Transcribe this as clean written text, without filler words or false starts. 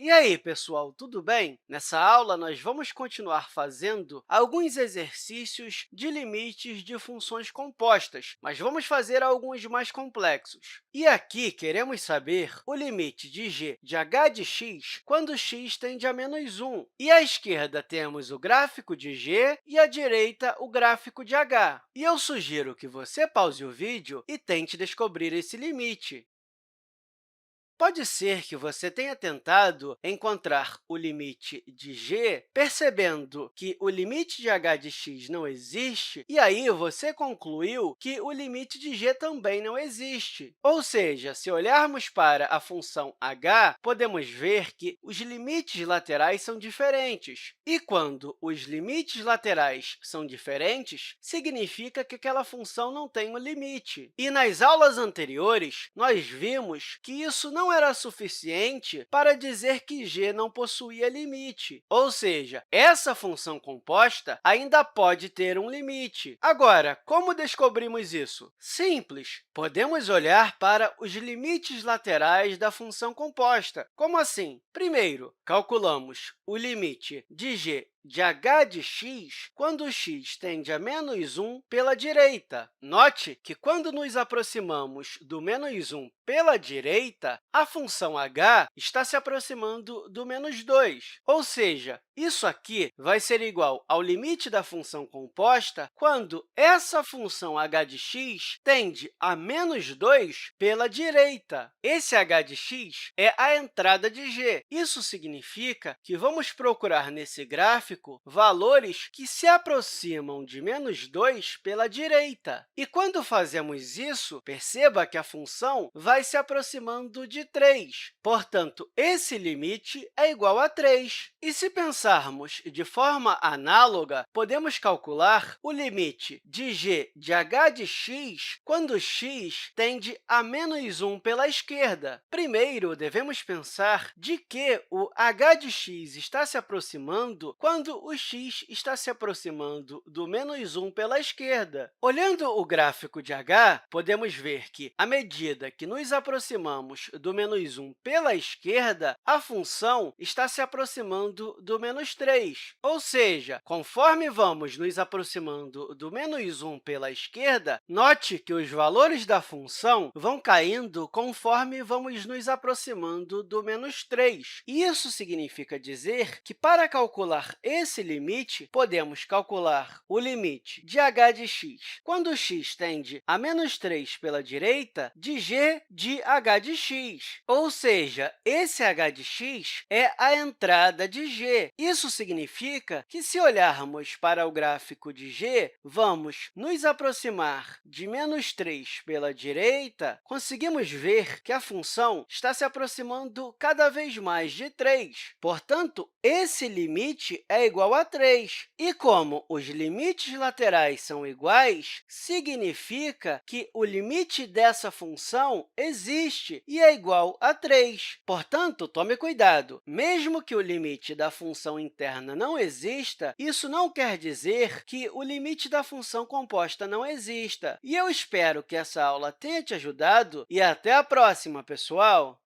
E aí, pessoal, tudo bem? Nessa aula, nós vamos continuar fazendo alguns exercícios de limites de funções compostas, mas vamos fazer alguns mais complexos. E aqui, queremos saber o limite de g de h de x quando x tende a -1. E à esquerda, temos o gráfico de g e à direita, o gráfico de h. E eu sugiro que você pause o vídeo e tente descobrir esse limite. Pode ser que você tenha tentado encontrar o limite de g, percebendo que o limite de h de x não existe, e aí você concluiu que o limite de g também não existe. Ou seja, se olharmos para a função h, podemos ver que os limites laterais são diferentes. E quando os limites laterais são diferentes, significa que aquela função não tem um limite. E nas aulas anteriores, nós vimos que isso não era suficiente para dizer que g não possuía limite, ou seja, essa função composta ainda pode ter um limite. Agora, como descobrimos isso? Simples, podemos olhar para os limites laterais da função composta. Como assim? Primeiro, calculamos o limite de g de h de x quando x tende a -1 pela direita. Note que, quando nos aproximamos do -1 pela direita, a função h está se aproximando do -2, ou seja, isso aqui vai ser igual ao limite da função composta quando essa função h de x tende a -2 pela direita. Esse h de x é a entrada de g. Isso significa que vamos procurar nesse gráfico valores que se aproximam de -2 pela direita. E quando fazemos isso, perceba que a função vai se aproximando de 3. Portanto, esse limite é igual a 3. E se pensarmos de forma análoga, podemos calcular o limite de g de h de x quando x tende a -1 pela esquerda. Primeiro, devemos pensar de que o h de x está se aproximando quando o x está se aproximando do -1 pela esquerda. Olhando o gráfico de h, podemos ver que, à medida que nos aproximamos do -1 pela esquerda, a função está se aproximando do -3. Ou seja, conforme vamos nos aproximando do -1 pela esquerda, note que os valores da função vão caindo conforme vamos nos aproximando do -3. Isso significa dizer que, para calcular esse limite, podemos calcular o limite de h de x quando x tende a -3 pela direita de g de h de x. Ou seja, esse h de x é a entrada de g. Isso significa que, se olharmos para o gráfico de g, vamos nos aproximar de -3 pela direita, conseguimos ver que a função está se aproximando cada vez mais de 3. Portanto, esse limite é igual a 3. E como os limites laterais são iguais, significa que o limite dessa função existe e é igual a 3. Portanto, tome cuidado. Mesmo que o limite da função interna não exista, isso não quer dizer que o limite da função composta não exista. E eu espero que essa aula tenha te ajudado e até a próxima, pessoal!